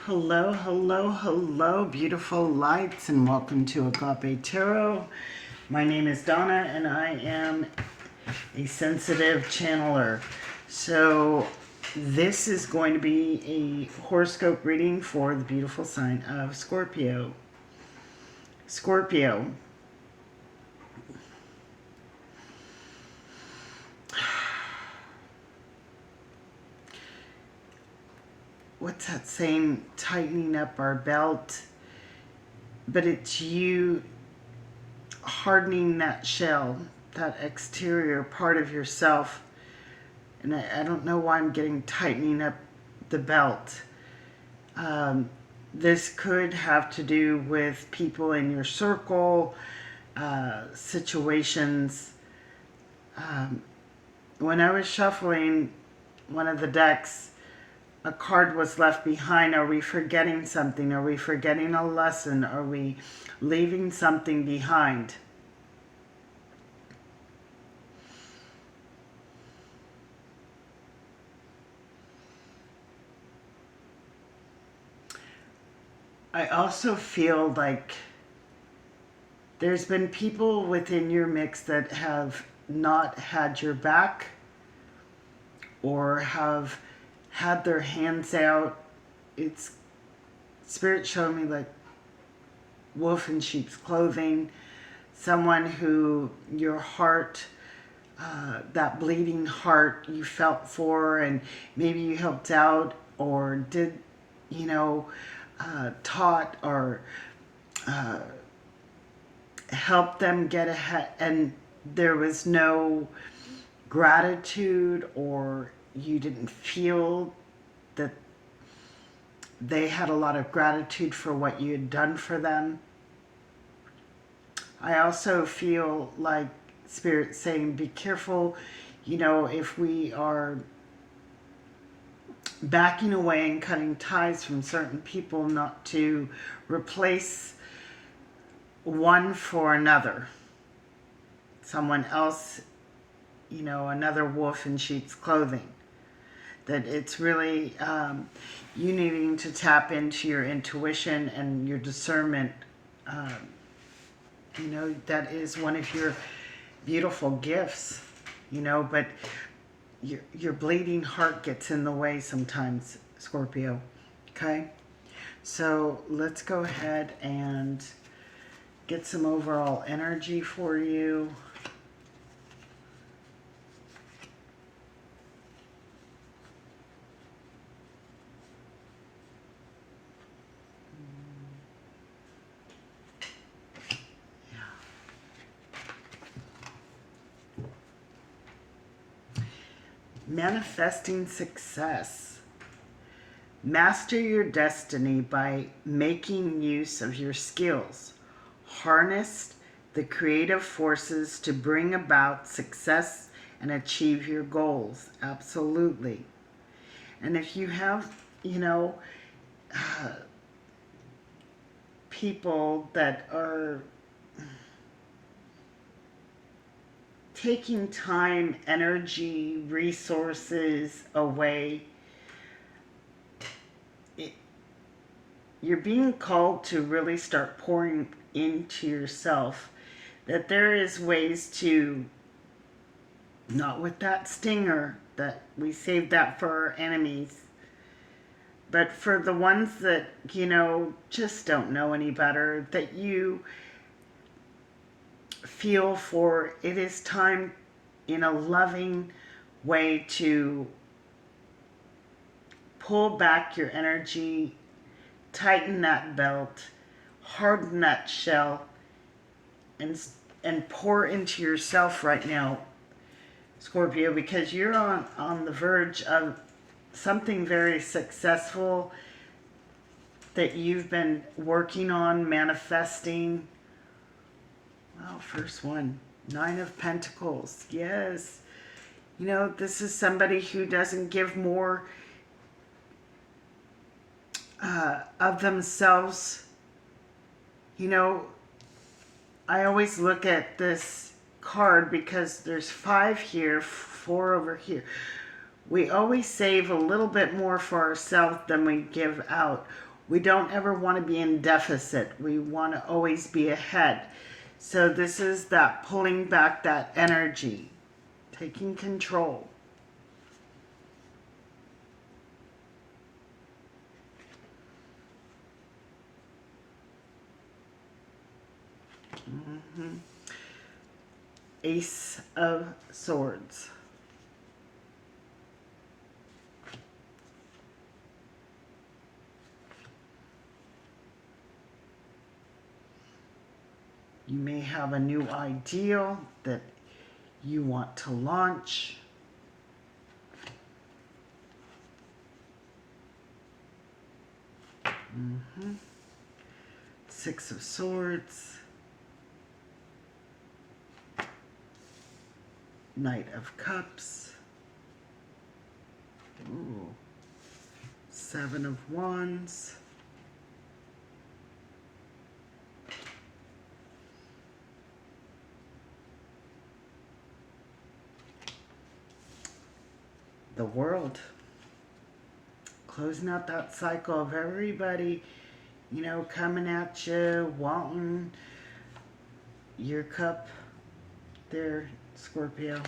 Hello, hello, hello, beautiful lights, and welcome to Agape Tarot. My name is Donna, and I am a sensitive channeler. So, this is going to be a horoscope reading for the beautiful sign of Scorpio. Scorpio. What's that saying? Tightening up our belt. But it's you hardening that shell, that exterior part of yourself. And I don't know why I'm getting tightening up the belt. This could have to do with people in your circle, situations. When I was shuffling one of the decks, a card was left behind. Are we forgetting something? Are we forgetting a lesson? Are we leaving something behind? I also feel like there's been people within your mix that have not had your back or have had their hands out. It's spirit showing me like wolf in sheep's clothing, someone who your heart, that bleeding heart you felt for, and maybe you helped out or did, taught or helped them get ahead, and there was no gratitude, or you didn't feel that they had a lot of gratitude for what you had done for them. I also feel like Spirit saying, be careful, if we are backing away and cutting ties from certain people, not to replace one for another. Someone else, another wolf in sheep's clothing. That it's really you needing to tap into your intuition and your discernment. That is one of your beautiful gifts, but your bleeding heart gets in the way sometimes, Scorpio. Okay? So let's go ahead and get some overall energy for you. Manifesting success. Master your destiny by making use of your skills. Harness the creative forces to bring about success and achieve your goals. Absolutely. And if you have, people that are taking time, energy, resources away, you're being called to really start pouring into yourself. That there is ways to, not with that stinger, that we save that for our enemies, but for the ones that, just don't know any better, that you feel for, it is time in a loving way to pull back your energy, tighten that belt, harden that shell, and pour into yourself right now, Scorpio, because you're on the verge of something very successful that you've been working on, manifesting. Well, first one, 9 of Pentacles. Yes. This is somebody who doesn't give more of themselves. I always look at this card because there's 5 here, 4 over here. We always save a little bit more for ourselves than we give out. We don't ever want to be in deficit. We want to always be ahead. So this is that pulling back that energy, taking control. Ace of Swords. You may have a new ideal that you want to launch. Six of Swords. Knight of Cups. Ooh. Seven of Wands. The World. Closing out that cycle of everybody, you know, coming at you, wanting your cup there, Scorpio.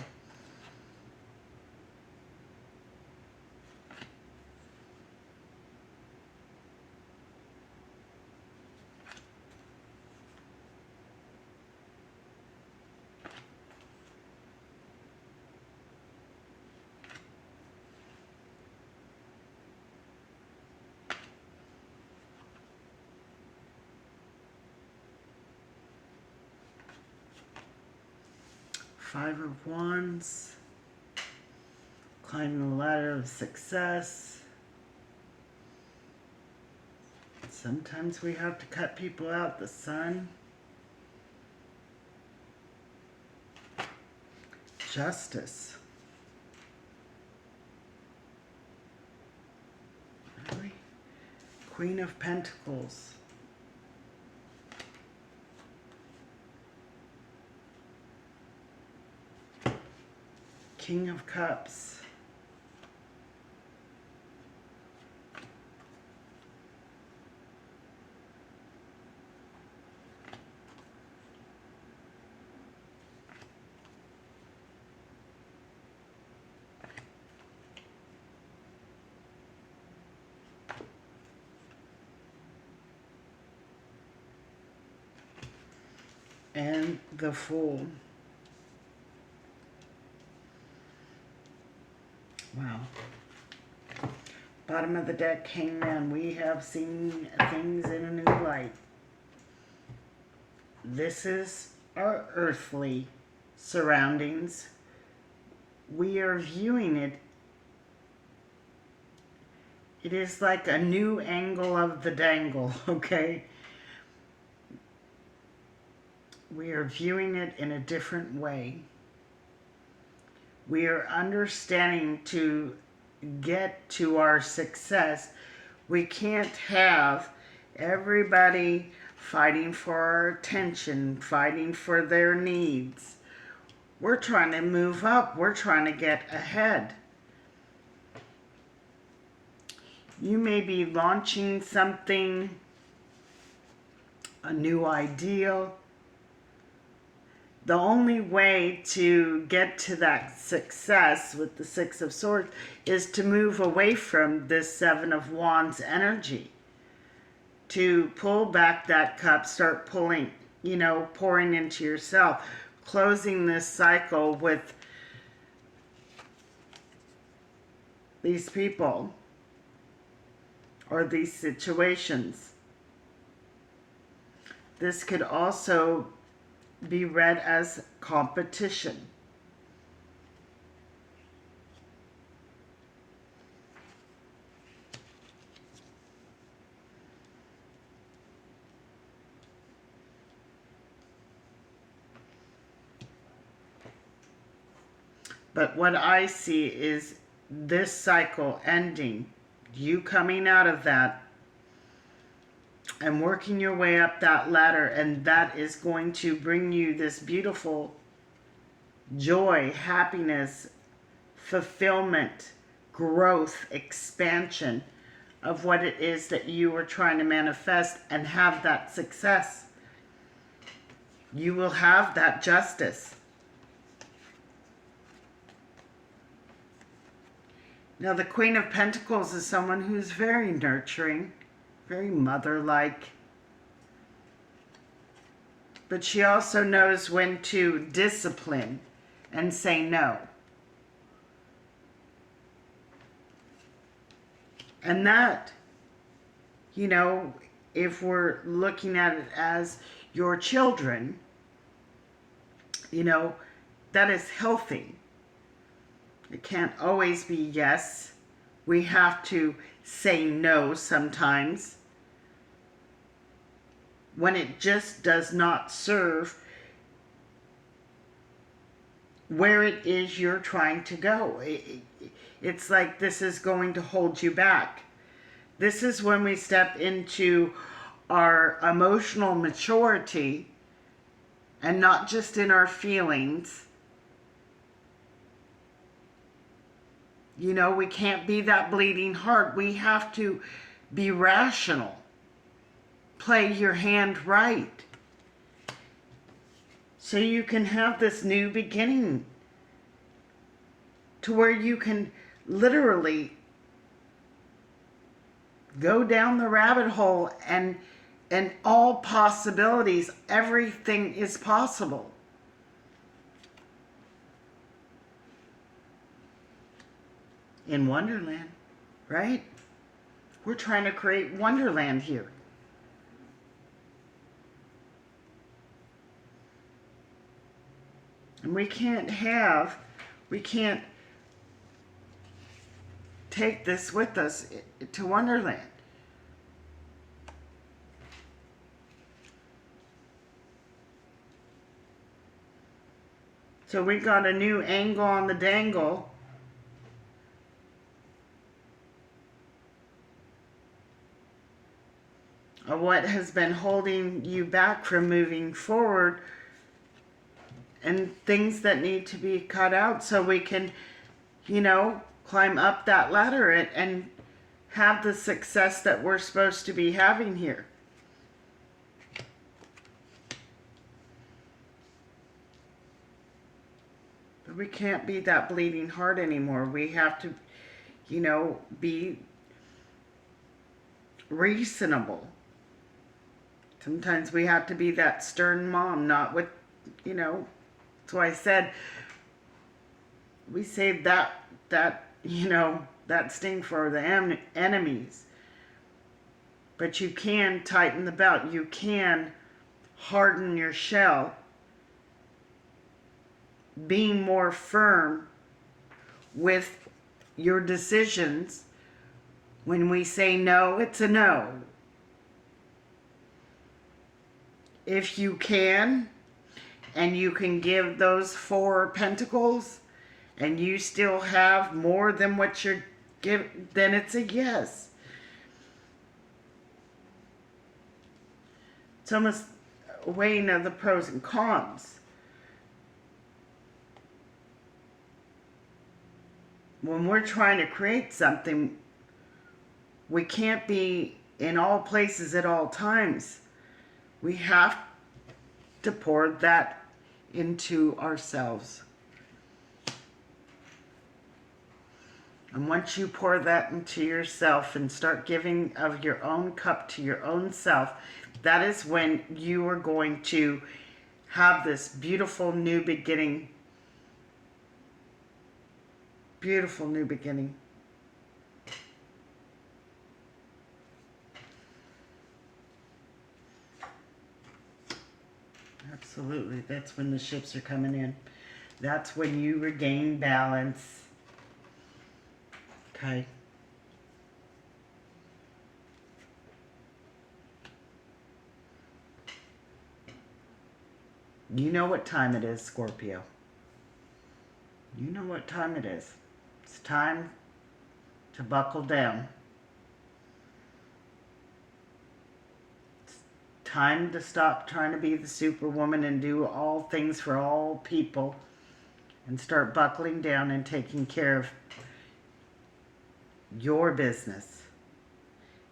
Five of Wands. Climbing the ladder of success. Sometimes we have to cut people out. The Sun. Justice. Really? Queen of Pentacles. King of Cups. And the Fool. Wow. Bottom of the deck, Hangman. We have seen things in a new light. This is our earthly surroundings. We are viewing it. It is like a new angle of the dangle, okay? We are viewing it in a different way. We are understanding to get to our success. We can't have everybody fighting for our attention, fighting for their needs. We're trying to move up. We're trying to get ahead. You may be launching something, a new ideal. The only way to get to that success with the Six of Swords is to move away from this Seven of Wands energy. To pull back that cup, start pulling, you know, pouring into yourself. Closing this cycle with these people or these situations. This could also be read as competition. But what I see is this cycle ending, you coming out of that and working your way up that ladder, and that is going to bring you this beautiful joy, happiness, fulfillment, growth, expansion of what it is that you are trying to manifest and have that success. You will have that justice. Now, the Queen of Pentacles is someone who's very nurturing, very mother-like. But she also knows when to discipline and say no. And that, you know, if we're looking at it as your children, you know, that is healthy. It can't always be yes. We have to say no sometimes when it just does not serve where it is you're trying to go. It's like this is going to hold you back. This is when we step into our emotional maturity and not just in our feelings. You know, we can't be that bleeding heart. We have to be rational. Play your hand right. So you can have this new beginning to where you can literally go down the rabbit hole and all possibilities, everything is possible. In Wonderland, right? We're trying to create Wonderland here. And we can't take this with us to Wonderland. So we got a new angle on the dangle. Of what has been holding you back from moving forward, and things that need to be cut out so we can, you know, climb up that ladder and have the success that we're supposed to be having here. But we can't be that bleeding heart anymore. We have to, you know, be reasonable. Sometimes we have to be that stern mom, not with, you know, that's why I said, we save that you know, that sting for the enemies. But you can tighten the belt. You can harden your shell. Being more firm with your decisions. When we say no, it's a no. If you can, and you can give those 4 pentacles, and you still have more than what you're giving, then it's a yes. It's almost weighing of the pros and cons. When we're trying to create something, we can't be in all places at all times. We have to pour that into ourselves. And once you pour that into yourself and start giving of your own cup to your own self, that is when you are going to have this beautiful new beginning. Beautiful new beginning. Absolutely. That's when the ships are coming in. That's when you regain balance. Okay. You know what time it is, Scorpio. You know what time it is. It's time to buckle down. It's time to stop trying to be the superwoman and do all things for all people and start buckling down and taking care of your business.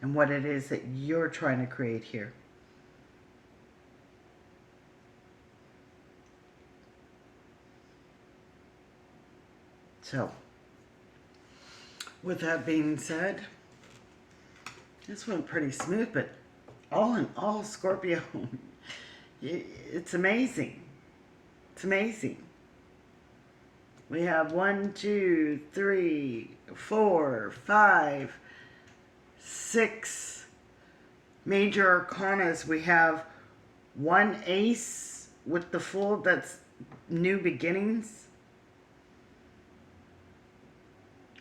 and what it is that you're trying to create here. So, with that being said, this went pretty smooth, but all in all, Scorpio, it's amazing. It's amazing. We have 1, 2, 3, 4, 5, 6 major arcanas. We have one ace with the Fool, that's new beginnings.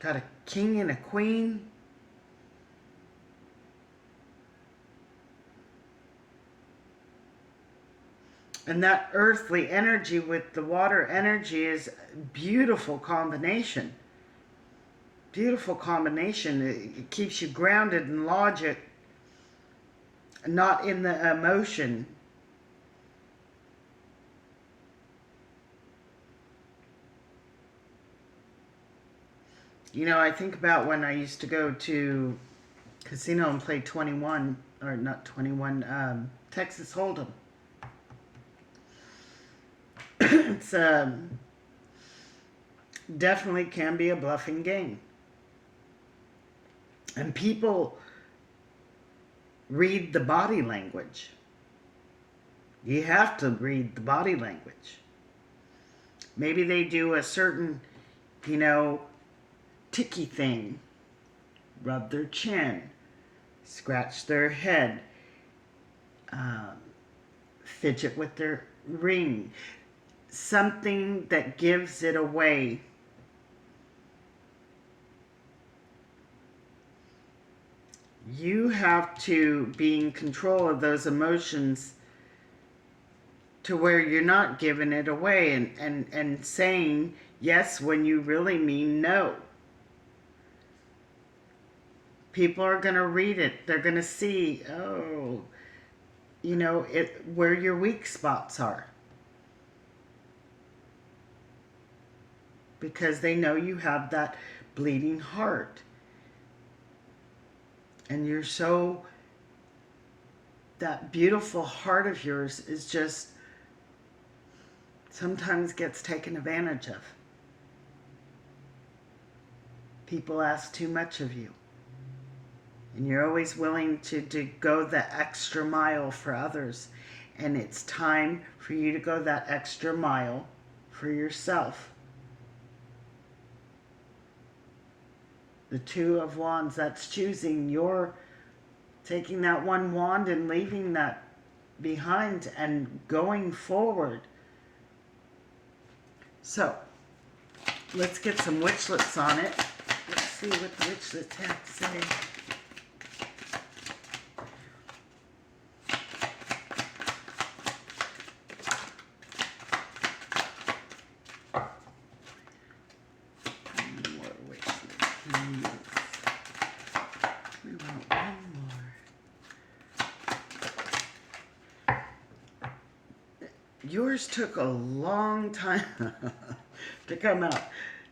Got a king and a queen. And that earthly energy with the water energy is a beautiful combination. Beautiful combination. It keeps you grounded in logic, not in the emotion. You know, I think about when I used to go to casino and play 21, or not 21, Texas Hold'em. It's definitely can be a bluffing game. And people read the body language. You have to read the body language. Maybe they do a certain, you know, ticky thing. Rub their chin. Scratch their head. Fidget with their ring. Something that gives it away. You have to be in control of those emotions to where you're not giving it away and saying yes when you really mean no. People are going to read it. They're going to see, oh, you know, where your weak spots are. Because they know you have that bleeding heart. And you're so, that beautiful heart of yours is just, sometimes gets taken advantage of. People ask too much of you. And you're always willing to go the extra mile for others. And it's time for you to go that extra mile for yourself. The Two of Wands, that's choosing your, taking that one wand and leaving that behind and going forward. So, let's get some witchlets on it. Let's see what the witchlets have to say. Yours took a long time to come out.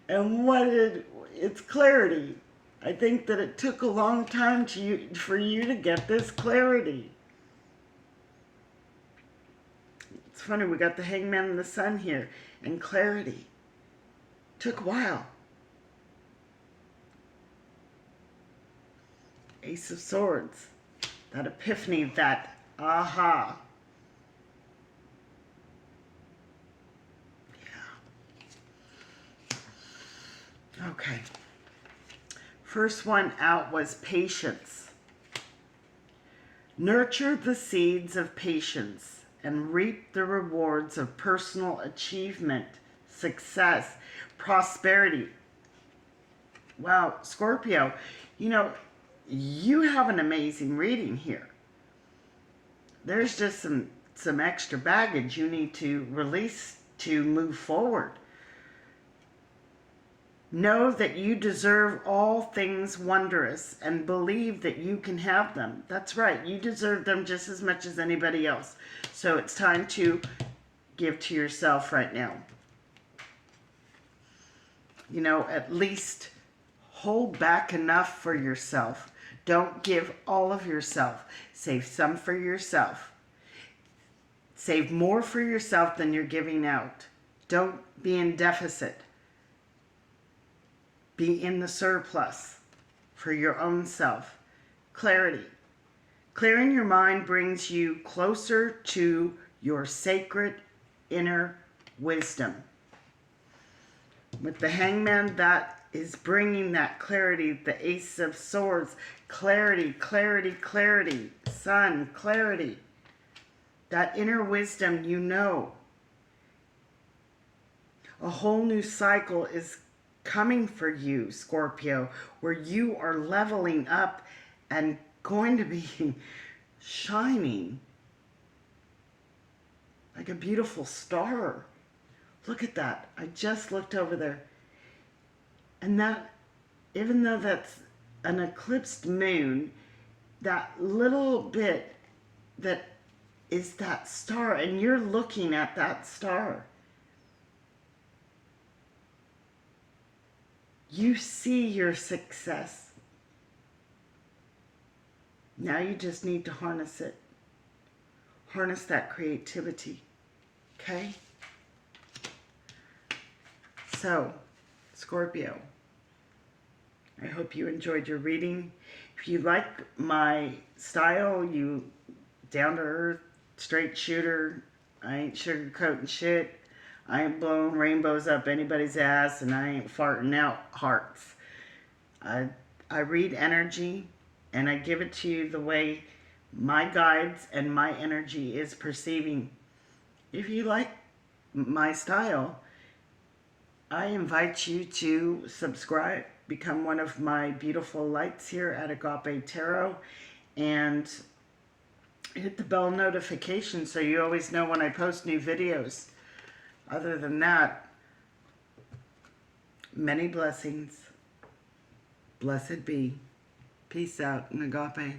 And it's clarity. I think that it took a long time for you to get this clarity. It's funny, we got the Hangman and the Sun here. And clarity. Took a while. Ace of Swords. That epiphany, that aha. Okay. First one out was patience. Nurture the seeds of patience and reap the rewards of personal achievement, success, prosperity. Wow, Scorpio, you know, you have an amazing reading here. There's just some extra baggage you need to release to move forward. Know that you deserve all things wondrous and believe that you can have them. That's right. You deserve them just as much as anybody else. So it's time to give to yourself right now. You know, at least hold back enough for yourself Don't give all of yourself. Save some for yourself. Save more for yourself than you're giving out. Don't be in deficit. Be in the surplus for your own self. Clarity. Clearing your mind brings you closer to your sacred inner wisdom. With the Hangman, that is bringing that clarity. The Ace of Swords, clarity, clarity, clarity. Sun, clarity. That inner wisdom, you know. A whole new cycle is coming for you, Scorpio, where you are leveling up and going to be shining like a beautiful star. Look at that. I just looked over there. And that, even though that's an eclipsed moon, that little bit that is that star, and you're looking at that star. You see your success. Now you just need to harness it. Harness that creativity. Okay? So, Scorpio, I hope you enjoyed your reading. If you like my style, you down to earth, straight shooter, I ain't sugarcoating shit. I ain't blowing rainbows up anybody's ass, and I ain't farting out hearts. I read energy, and I give it to you the way my guides and my energy is perceiving. If you like my style, I invite you to subscribe, become one of my beautiful lights here at Agape Tarot, and hit the bell notification so you always know when I post new videos. Other than that, many blessings. Blessed be. Peace out and Agape.